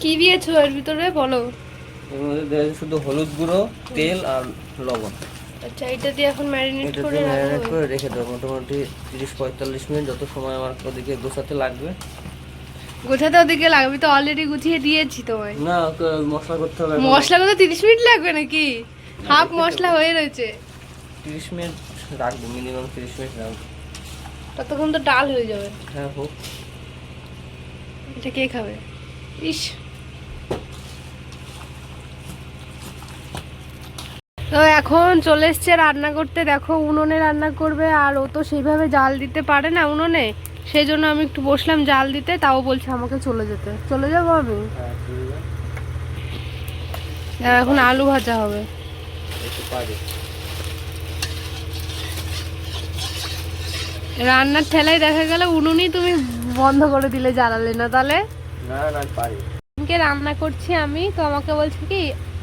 কি দিয়েছো এর ভিতরে বলো? এর মধ্যে দিয়েছি শুধু হলুদ গুঁড়ো, তেল আর লবণ। আচ্ছা, এটা দিয়ে এখন ম্যারিনেট করে ম্যারিনেট করে রেখে দেবো মোটামুটি 30-45 মিনিট, যত সময় আমার ওদিকে গোছাতে লাগবে। গোছাতে ওদিকে লাগবে তো, অলরেডি গুছিয়ে দিয়েছি তোমায়। না, মশলা করতে হবে। মশলা করতে 30 মিনিট লাগবে নাকি? হাফ মশলা হয়ে রয়েছে। 30 মিনিট রাখবো, মিনিমাম 30 মিনিট রাখবো। ততক্ষণ তো ডাল হয়ে যাবে। হ্যাঁ হোক। এটা কে খাবে? ইস, তো এখন চলে এসছে রান্না করতে। দেখো উনুনে রান্না করবে, আর ও তো সেইভাবে জাল দিতে পারে না উনুনে, সেই জন্য আমি একটু বসলাম জাল দিতে। তাও বলছে আমাকে চলে যেতে। চলে যাবো আমি। এখন আলু ভাজা হবে। রান্নার ঠেলায় দেখা গেল উনুনই তুমি বন্ধ করে দিলে, জ্বালালে না। তাহলে রান্না করছি আমি, তো আমাকে বলছে কি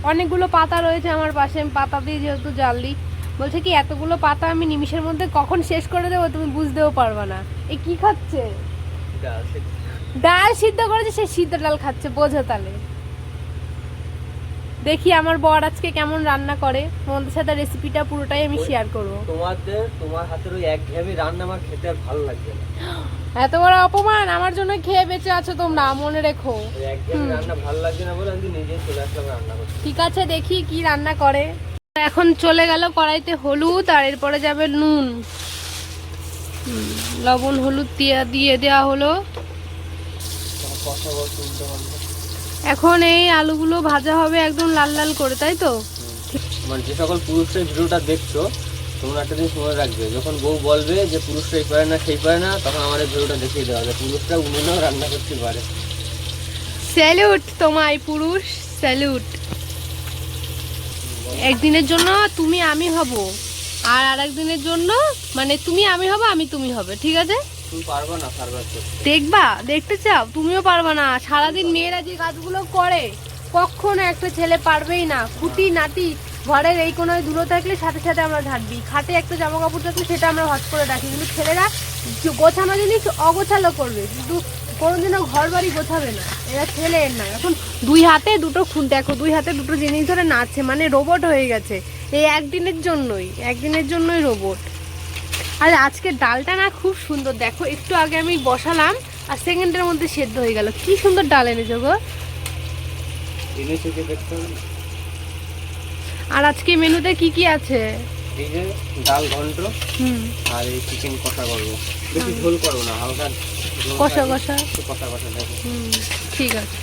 অনেকগুলো পাতা রয়েছে আমার পাশে, আমি পাতা দিয়ে যেহেতু জাল দিই, বলছে কি এতগুলো পাতা আমি নিমিষের মধ্যে কখন শেষ করে দেবো তুমি বুঝতেও পারবা না। এই কি খাচ্ছে? ডাল সিদ্ধ করেছে, সে সিদ্ধ ডাল খাচ্ছে, বোঝো তাহলে। দেখি আমার বর আজকে কেমন রান্না করে, তোমাদের সাথে রেসিপিটা পুরোটাই আমি শেয়ার করবো। তোমার হাতের ওই একঘেয়েমি রান্না আমার খেতে আর ভালো লাগবে না। এত বড় অপমান আমার জন্য খেয়ে বেঁচে আছো তোমরা, মনে রেখো। রান্না ভালো লাগছে না বলে আমি নিজেই চলে আসলাম রান্না করতে। ঠিক আছে, দেখি কি রান্না করে। এখন চলে গেল কড়াইতে হলুদ, আর এরপরে যাবে নুন, লবণ হলুদ দিয়ে দেওয়া হলো। এখন এই আলুগুলো ভাজা হবে একদম লাল লাল করে, তাই তো? মানে যে সকল পুরুষের ভিডিওটা দেখছো, তোমরা একটা জিনিস মনে রাখবে, যখন বউ বলবে যে পুরুষরা এই পারে না সেই পারে না, তখন আমাদের ভিডিওটা দেখিয়ে দেওয়া হবে পুরুষরা উনুনেও রান্না করতে পারে। স্যালুট তোমায় পুরুষ, স্যালুট। একদিনের জন্য তুমি আমি হব, আর আরেকদিনের জন্য মানে তুমি আমি হব, আমি তুমি হবে, ঠিক আছে? তুমি পারবা না সার্ভাইভ করতে। দেখবা, দেখতে চাও? তুমিও পারবা না। সারাদিন মেয়েরা যে কাজগুলো করে কখনো একটা ছেলে পারবেই না। খুঁটি নাটি ঘরের এই কোনায় ধুলো থাকলে সাথে সাথে আমরা ঝাড়বি, খাটে একটা জামা কাপড় থাকলে সেটা আমরা হট করে রাখি, কিন্তু ছেলেরা গোছানো জিনিস অগোছালো করবে, কিন্তু কোনোদিনও ঘর বাড়ি গোছাবে না। এরা ছেলে না। এখন দুই হাতে দুটো দেখো, দুই হাতে দুটো জিনিস ধরে নাচছে, মানে রোবট হয়ে গেছে। এই একদিনের জন্যই রোবট। আর আজকে ডালটা না খুব সুন্দর, দেখো একটু আগে আমি বসালাম আর সেকেন্ডের মধ্যে সেদ্ধ হয়ে গেল। কি সুন্দর ডাল এনেছো গো। আর আজকে মেনুতে কি কি আছে? এই যে ডাল ঘন্ট, আর এই চিকেন কষা করবো। বেশি ঝোল করবো না, হালকা কষা কষা। দেখো। ঠিক আছে।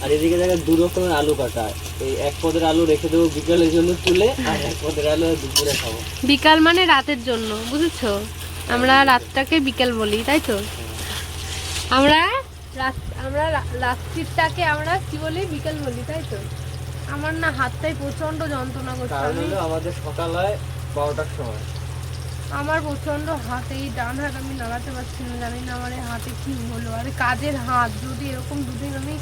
আর এদিকে দেখো 2 রকমের আলু কাটা। এই এক পদের আলু রেখে দেবো বিকালের জন্য তুলে, আর এক পদের আলু দুপুরে খাবো। বিকাল মানে রাতের জন্য, বুঝেছো? আমরা রাতটাকে বিকাল বলি, তাই তো? আমরা রাত্রিটাকে আমরা কি বলি? বিকাল বলি, তাই তো? আমার না হাতটাই প্রচন্ড যন্ত্রণা করছে। আমাদের সকাল হয় 12টার সময়। আমার প্রচন্ড হাত, এই ডান হাত আমি নাড়াতে পারছি না, জানি না আমার এই হাতে কি হলো। আরে কাজের হাত, যদি এরকম দুদিন আমি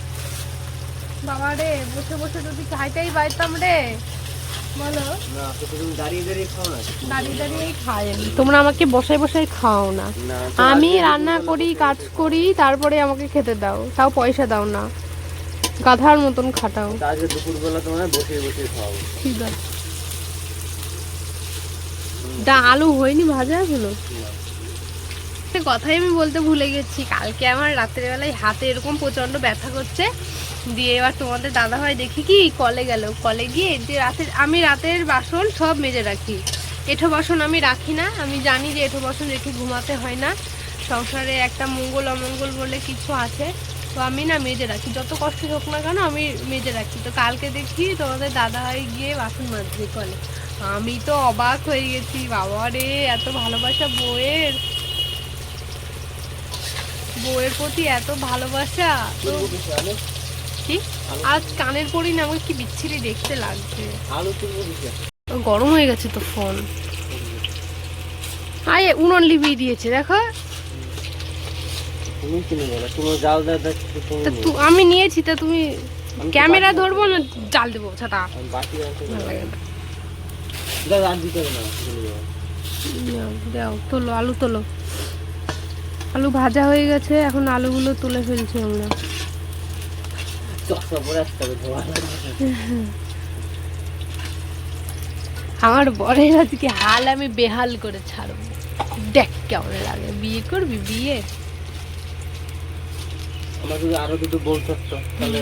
বাবা রে বসে বসে যদি খাইতেই পাইতাম রে, বলো। না তো তুমি দাঁড়িয়ে দাঁড়িয়ে খাও না? দাঁড়িয়ে দাঁড়িয়ে খাই আমি, তোমরা আমাকে বসাই বসাই খাও না। আমি রান্না করি, কাজ করি, তারপরে আমাকে খেতে দাও, তাও পয়সা দাও না, গাধার মতন খাটাও। আজকে দুপুরবেলা তোমার বসে বসে খাও। ঠিক আছে। আলু হয়নি ভাজা এখনো? কথাই আমি বলতে ভুলে গেছি, কালকে আমার রাতের বেলায় হাতে এরকম প্রচন্ড ব্যথা করছে, দিয়ে এবার তোমাদের দাদাভাই দেখি কি কলে গেল, কলে গিয়ে যে আমি রাতের বাসন সব মেজে রাখি, এঁঠো বাসন আমি রাখি না। আমি জানি যে এঁঠো বাসন রেখে ঘুমাতে হয় না, সংসারে একটা মঙ্গল অমঙ্গল বলে কিছু আছে, তো আমি না মেজে রাখি, যত কষ্ট হোক না কেন আমি মেজে রাখি। তো কালকে দেখি তোমাদের দাদাভাই গিয়ে বাসন মাজছে কলে। আমি তো অবাক হয়ে গেছি, বাবা রে এত ভালোবাসা বউয়ের প্রতি, এত ভালোবাসা। তো কি আজ কানের পরি না, আমাকে কি বিচ্ছিরি দেখতে লাগছে। গরম হয়ে গেছে তো ফোন। আয় উনুন লিভিয়ে দিয়েছে দেখো। আমি নিয়েছি, তা তুমি ক্যামেরা ধরবো না জাল দেবো ছাতা? দাও, তোলো আলু, তোলো। আলু ভাজা হয়ে গেছে, এখন আলুগুলো তুলে ফেলছি আমরা। চশমা পরে আসতে হবে ধোয়া লাগবে। আমার বরের আজকে হাল আমি বেহাল করে ছাড়বো, দেখ কেমন লাগে। বিয়ে করবি? বিয়ে আমার যদি আরো দুটো বউ থাকতো তাহলে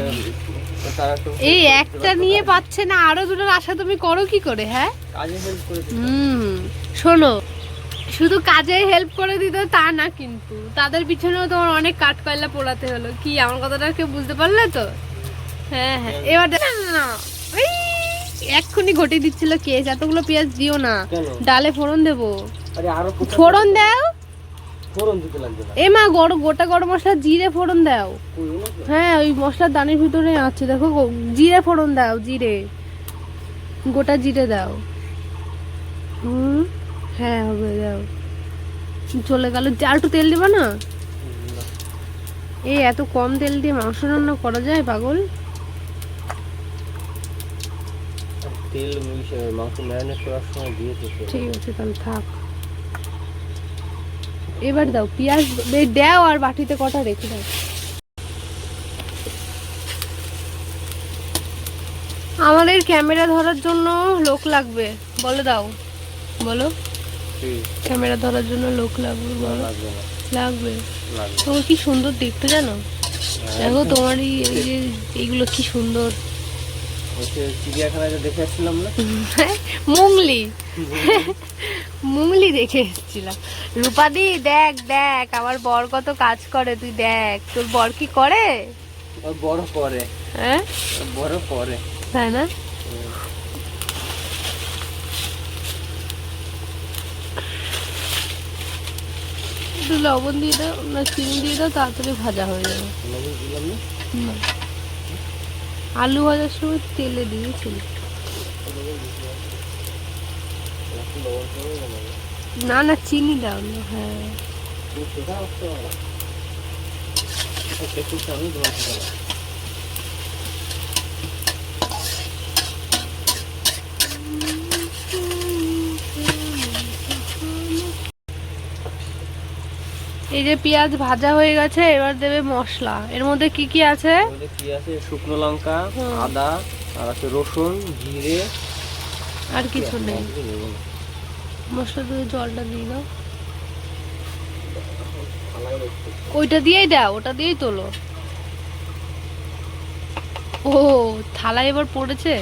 তারা তো এই একটা নিয়ে পাচ্ছে না, আরো দুটোর আশা তুমি করো কি করে? হ্যাঁ, কাজে হেল্প করে দিত। শোনো, শুধু কাজে হেল্প করে দিত তা না, কিন্তু তাদের পিছনেও তোমার অনেক কাঠ কয়লা পোড়াতে হলো। কি আমার কথাটা কেউ বুঝতে পারলে তো? হ্যাঁ হ্যাঁ, এবার না ওই এক্ষুনি ঘটে দিচ্ছিল কেস, এতগুলো পেঁয়াজ দিও না, কেন? ডালে ফোড়ন দেবো। আরে আরো ফোড়ন দাও। ফোড়ন দিতে লাগবে না। এ মা, গোটা গরম মশলা জিরে ফোড়ন দাও। কই হলো তো? হ্যাঁ, ওই মশলার দানের ভিতরে আছে দেখো, জিরে ফোড়ন দাও, জিরে, গোটা জিরে দাও। হ্যাঁ হবে, দাও। চলে গেল। আর একটু তেল দিবা না? না। এই এত কম তেল দিয়ে মাংস রান্না করা যায় পাগল? তেল মাংস ম্যারিনেট করার সময় দিয়েছে। ঠিক আছে তাহলে থাক। এবার দাও পেঁয়াজ, দাও আর বাটিতে কটা রেখে দাও। আমাদের ক্যামেরা ধরার জন্য লোক লাগবে, বলে দাও, বলো। ক্যামেরা ধরার জন্য লোক লাগবে, বলো। লাগবে না। লাগবে। লাগবে। তোমার কি সুন্দর দেখতে জানো, দেখো তোমার এই যে এইগুলো কি সুন্দর। চিড়িয়াখানায় দেখে আসছিলাম না, মুংলি মুংলি দেখে এসেছিলাম। রূপাদি দেখ দেখ আমার বর কত কাজ করে, তুই দেখ। তোর বর কি করে? বড় করে। হ্যাঁ, বড় করে, তাই না? একটু লবণ দিয়ে দাও না চিনি দিয়ে দাও, তাড়াতাড়ি ভাজা হয়ে যাবে। লবণ দিলাম না। না, আলু ভাজার সময় তেলে দিয়েছিল। না না, চিনি দাও না। হ্যাঁ, এই যে পেঁয়াজ ভাজা হয়ে গেছে, এবার দেবে মশলা। এর মধ্যে কি কি আছে? কি আছে? শুকনো লঙ্কা, আদা, আর আছে রসুন, জিরে, আর কিছু নেই। মশলা দিয়ে জলটা দিয়ে দাও। ওইটা দিয়েই দাও, ওটা দিয়েই তোলো। ও থালা এবার পড়েছে,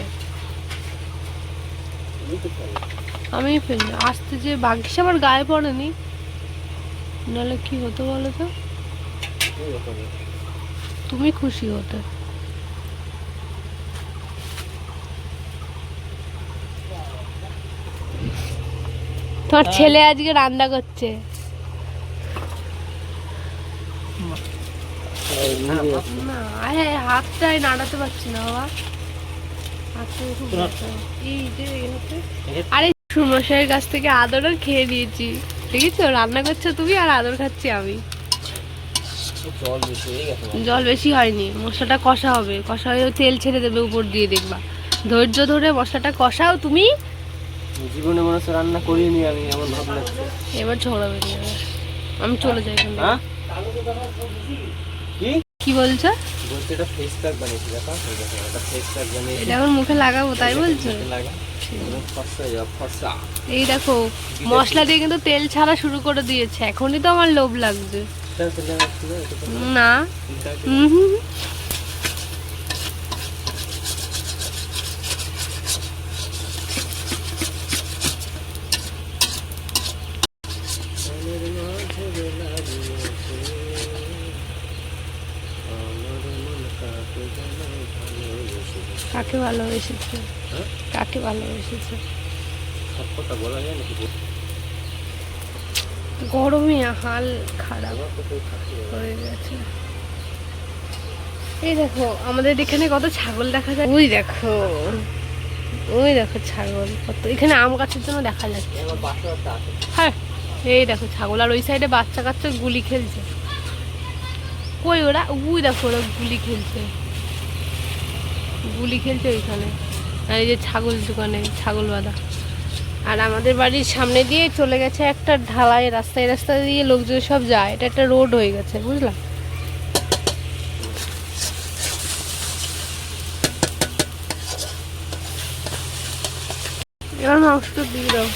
আমি ফেলি আসতে যে বাঘিস আমার গায়ে পড়েনি, নাহলে কি হতো বলো তো? তুমি খুশি হতে। তোমার ছেলে আজকে রান্না করছে। না আরে হাতটাই নাড়াতে পারছি না বাবা, হাতটাই খুব ব্যথা। এই যে আরে সুমশাইয়ের কাছ থেকে আদরও খেয়ে দিয়েছি, দেখেছো? রান্না করছো তুমি আর আদর খাচ্ছি আমি। জল বেশি হয়নি, মশলাটা কষা হবে, কষা হয়ে তেল ছেড়ে দেবে উপর দিয়ে, দেখবা। ধৈর্য ধরে মশলাটা কষাও তুমি। জীবনে মনে হচ্ছে রান্না করিনি আমি, এমন ভাব লাগছে। এবার ঝগড়া বেরিয়ে যাবে, আমি চলে যাই এখান থেকে। কি কি বলছো? বলতে এটা ফেস প্যাক বানিয়েছি, দেখো এটা ফেস প্যাক বানিয়েছি। এটা এখন মুখে লাগাবো তাই বলছো? লাগা ফর্সা হয়ে যাবে, ফর্সা। এই দেখো মশলা দিয়ে কিন্তু তেল ছাড়া শুরু করে দিয়েছে, এখনই তো আমার লোভ লাগছে। না কাকে ভালোবেসেছে? কাকে ভালোবেসেছে? গরমে হাল খারাপ হয়ে গেছে। এই দেখো আমাদের এখানে কত ছাগল দেখা যায়, ওই দেখো, ওই দেখো ছাগল কত, এখানে আম গাছের জন্য দেখা যাচ্ছে। হ্যাঁ এই দেখো ছাগল, আর ওই সাইডে বাচ্চা কাচ্চা গুলি খেলছে। কই ওরা? ওই দেখো ওরা গুলি খেলছে, গুলি খেলছে ওইখানে। আর এই যে ছাগল দোকানে ছাগল বাঁধা। আর আমাদের বাড়ির সামনে দিয়ে চলে গেছে একটা ঢালাই রাস্তা, এই রাস্তা দিয়ে লোকজন সব যায়, এটা একটা রোড হয়ে গেছে, বুঝলাম। এবার মাংসটা দিয়ে দাও।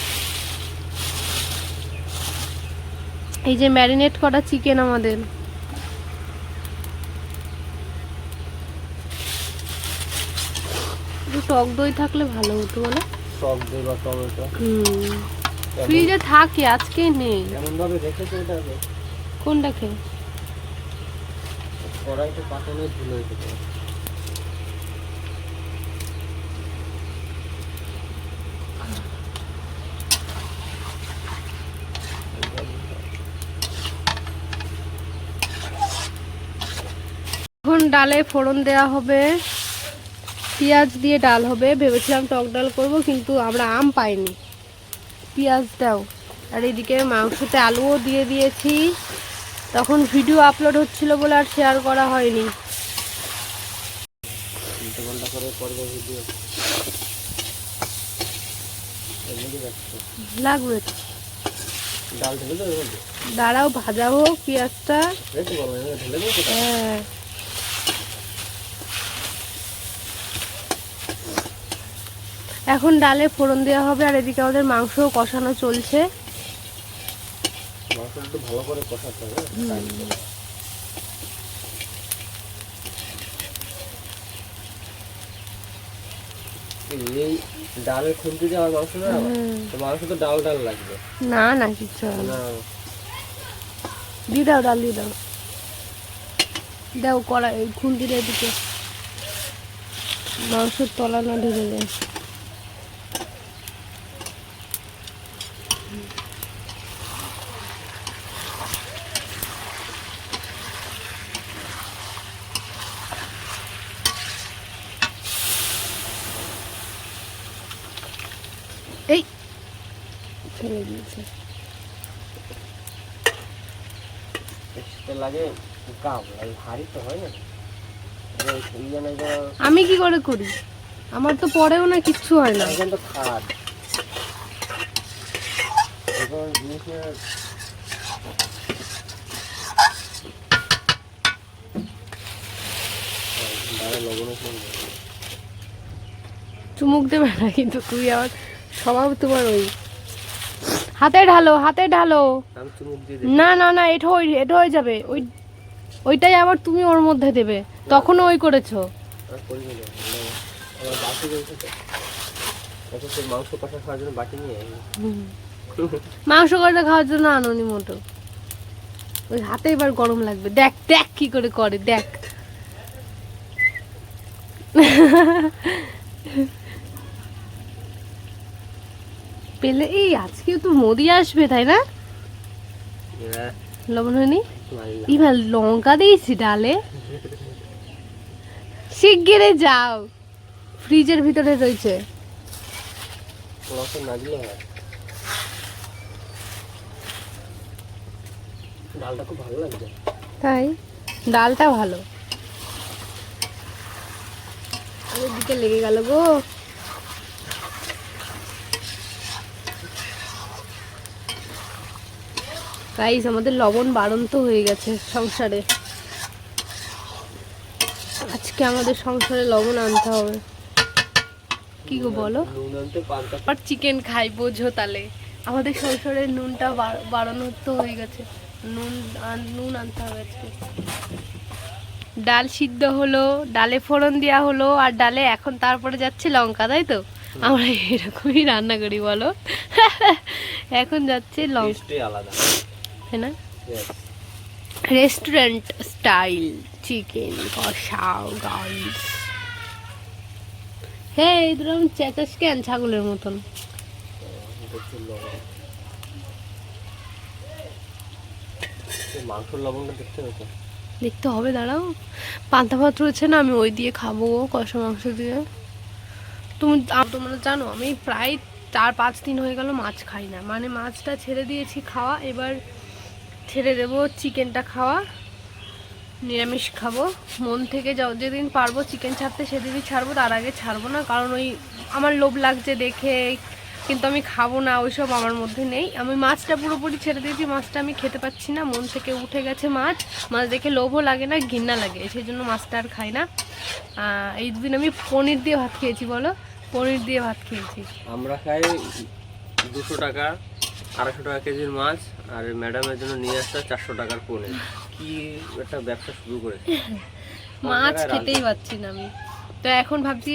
এই যে ম্যারিনেট করা চিকেন আমাদের। টক দই থাকলে ভালো হতো বলো। টক দই বা টমেটো ফ্রিজে থাকে, আজকে নেই। এমন ভাবে রেখেছে এটাকে, কোনটা খেয়ে? কড়াইতে পাতানো ধুলো হয়েছে। এখন ডালে ফোড়ন দেওয়া হবে, পেঁয়াজ দিয়ে ডাল হবে। ভেবেছিলাম টক ডাল করব, কিন্তু আমরা আম পাইনি, পেঁয়াজ দাও। আর এদিকে মাংসতে আলুও দিয়ে দিয়েছি, তখন ভিডিও আপলোড হচ্ছিল বলে আর শেয়ার করা হয়নি। লাগবে ডাল ঢেলে দেবো, দাঁড়াও ভাজা হোক পেঁয়াজটা। হ্যাঁ এখন ডালে ফোড়ন দেওয়া হবে, আর এদিকে আমাদের মাংস কষানো চলছে। মাংসটা একটু ভালো করে কষাতে হবে। এই ডালের খুন্তি দিয়ে আমার মাংস না, তো মাংস তো ডাল ডাল লাগবে। না না কিছু না দিয়ে দাও, ডাল দিয়ে দাও, দাও কড়াই খুন্তি দিয়ে দিতে, মাংসের তলা না ঢেলে যায়। এই ফেলে দিয়েছে। লাগে কাম হাড়ি তো হয় না। আমি কি করে করি, আমার তো পরেও না কিচ্ছু হয় না। এখন তো খাট এখন জিনিসের চুমুক দেবে না কিন্তু, তুই আবার স্বভাব তোমার ওই হাতে ঢালো, হাতে ঢালো। আমি চুমুক দিয়ে না না না, এটা হয়ে যাবে, ওইটাই আবার তুমি ওর মধ্যে দেবে, তখনও ওই করেছো। মাংস কষা খাওয়ার জন্য বাটি নিয়ে মাংস কষা খাওয়ার জন্য আনোনি মোটো, ওই হাতে এবার গরম লাগবে। দেখ দেখ কি করে করে, দেখ। পেলে এই আজকেও তো মোদি আসবে তাই না? লবণ হয়নি, এবার লঙ্কা দিয়েছি ডালে। শিগগিরই যাও, ফ্রিজের ভিতরে রয়েছে। ডালটা খুব ভালো লাগছে। তাই ডালটা ভালো। আমার দিকে লেগে গেল গো। গাইস আমাদের লবণ বাড়ন্ত হয়ে গেছে সংসারে, আজকে আমাদের সংসারে লবণ আনতে হবে। কি গো বলো, আর চিকেন খাই বোঝো, তাহলে আমাদের সংসারে নুনটা বাড়ানো তো হয়ে গেছে, নুন আনতে হবে আজকে। ডাল সিদ্ধ হলো, ডালে ফোড়ন দেওয়া হলো, আর ডালে এখন তারপরে যাচ্ছে লঙ্কা, তাই তো? আমরা এরকমই রান্না করি বলো। এখন যাচ্ছে লঙ্কা আলাদা, তাই না? রেস্টুরেন্ট স্টাইল চিকেন কষাও গাইস। হ্যাঁ এই দুটো চেঁচাস কেন ছাগলের মতন? মাংসের লবণটা দেখতে হবে, দেখতে হবে, দাঁড়াও। পান্তা ভাত রয়েছে না, আমি ওই দিয়ে খাবো কষা মাংস দিয়ে। তোমরা জানো আমি প্রায় 4-5 দিন হয়ে গেল মাছ খাই না, মানে মাছটা ছেড়ে দিয়েছি খাওয়া, এবার ছেড়ে দেবো চিকেনটা খাওয়া, নিরামিষ খাবো মন থেকে। যেদিন পারবো চিকেন ছাড়তে সেদিনই ছাড়বো, তার আগে ছাড়বো না, কারণ ওই আমার লোভ লাগছে দেখে, কিন্তু আমি খাবো না, ওইসব আমার মধ্যে নেই। আমি মাছটা পুরোপুরি ছেড়ে দিয়েছি, মাছটা আমি খেতে পাচ্ছি না, মন থেকে উঠে গেছে মাছ দেখে লোভও লাগে না, ঘৃণা লাগে, সেই জন্য মাছটা আর খাই না। এই দুদিন আমি পনির দিয়ে ভাত খেয়েছি বলো, পনির দিয়ে ভাত খেয়েছি। আমরা খাই 200 টাকা 250 টাকা কেজির মাছ, আর ম্যাডামের জন্য নিয়ে আসতে 400 টাকার পনির। কি একটা ব্যবসা শুরু করেছে। মাছ খেতেই পাচ্ছি না আমি, তো এখন ভাবছি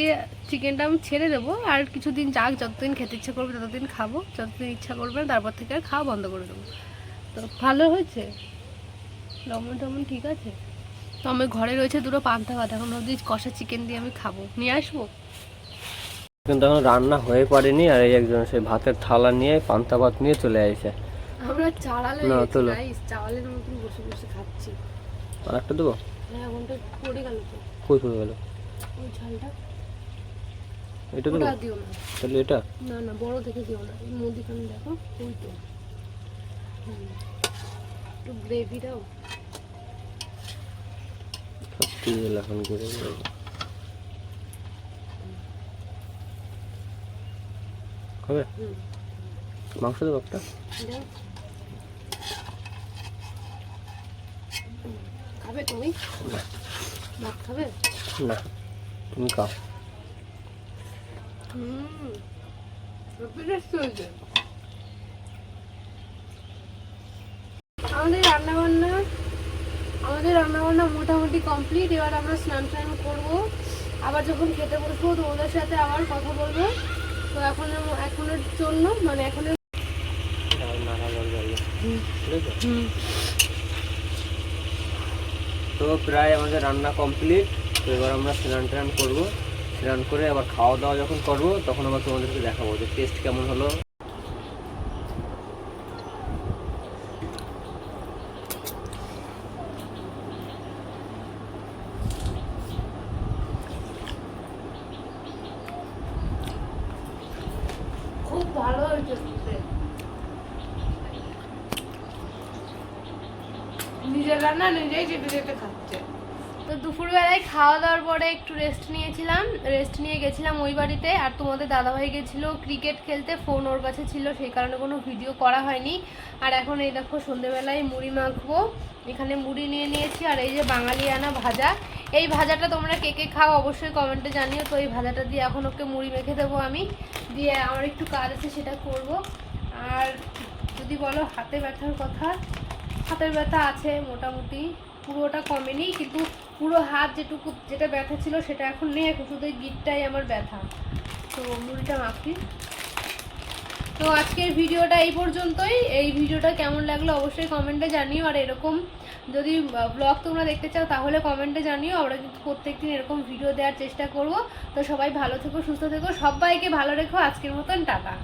চিকেনটা আমি ছেড়ে দেবো, আর কিছুদিন যাক, যতদিন খেতে ইচ্ছা করবে ততদিন খাবো, যতদিন ইচ্ছা করবে তারপর থেকে আর খাওয়া বন্ধ করে দেবো। তো ভালো হয়েছে, লবণ টমন ঠিক আছে। তো আমার ঘরে রয়েছে দুটো পান্তা ভাত, এখন ভাবছি কষা চিকেন দিয়ে আমি খাবো, নিয়ে আসবো। কিন্তু এখন রান্না হয়ে পারেনি, আর এই একজন সেই ভাতের থালা নিয়ে পান্তা ভাত নিয়ে চলে আসে। আমরা চাড়ালে না, তোলো। চাওয়ালের মতন বসে বসে খাচ্ছি। আর একটা দেবো? হ্যাঁ, এখনটা পড়ে গেল তো, কই পড়ে গেল? ওই ঝালটা এটা দেবো? ওটা দিও না, তাহলে এটা না না বড় দেখে দিও না, এই মুদিখানে দেখো ওই তো। একটু গ্রেভি দাও। সব দিয়ে দিল এখন করে হবে। মাংস দেবো একটা? দাও। খাবে তুমি? ভাত খাবে? না, তুমি খাও। আমাদের রান্নাবান্না মোটামুটি কমপ্লিট। এবার আমরা স্নান টান করবো, আবার যখন খেতে বসবো তোমাদের সাথে আবার কথা বলবো। তো এখনের জন্য মানে এখনের তো প্রায় আমাদের রান্না কমপ্লিট। তো এবার আমরা স্নান টান করবো, স্নান করে আবার খাওয়া দাওয়া যখন করবো তখন আবার তোমাদেরকে দেখাবো যে টেস্ট কেমন হলো। খুব ভালো হয়েছে, নিজের রান্না নিজেই চেপে চেপে খাচ্ছে। তো দুপুরবেলায় খাওয়া দাওয়ার পরে একটু রেস্ট নিয়ে গেছিলাম ওই বাড়িতে। আর তোমাদের দাদাভাই গেছিলো ক্রিকেট খেলতে, ফোন ওর কাছে ছিল, সেই কারণে কোনো ভিডিও করা হয়নি। আর এখন এই দেখো সন্ধেবেলায় মুড়ি মাখবো, এখানে মুড়ি নিয়ে নিয়েছি, আর এই যে বাঙালি আনা ভাজা। এই ভাজাটা তোমরা কে কে খাও অবশ্যই কমেন্টে জানিও। তো এই ভাজাটা দিয়ে এখন ওকে মুড়ি মেখে দেবো আমি, দিয়ে আমার একটু কাজ আছে সেটা করব। আর যদি বলো হাতে ব্যথার কথা, হাতের ব্যথা আছে মোটামুটি, পুরোটা কমেনি, কিন্তু পুরো হাত যেটা ব্যথা ছিল সেটা এখন নেই, এখন শুধু গিটটাই আমার ব্যথা। তো মুড়িটা মাখি। তো আজকের ভিডিওটা এই পর্যন্তই। এই ভিডিওটা কেমন লাগলো অবশ্যই কমেন্টে জানিও, আর এরকম যদি ব্লগ তোমরা দেখতে চাও তাহলে কমেন্টে জানিও। আমরা কিন্তু প্রত্যেকদিন এরকম ভিডিও দেওয়ার চেষ্টা করব। তো সবাই ভালো থেকো, সুস্থ থেকো, সবাইকে ভালো রেখো। আজকের মতন টাটা।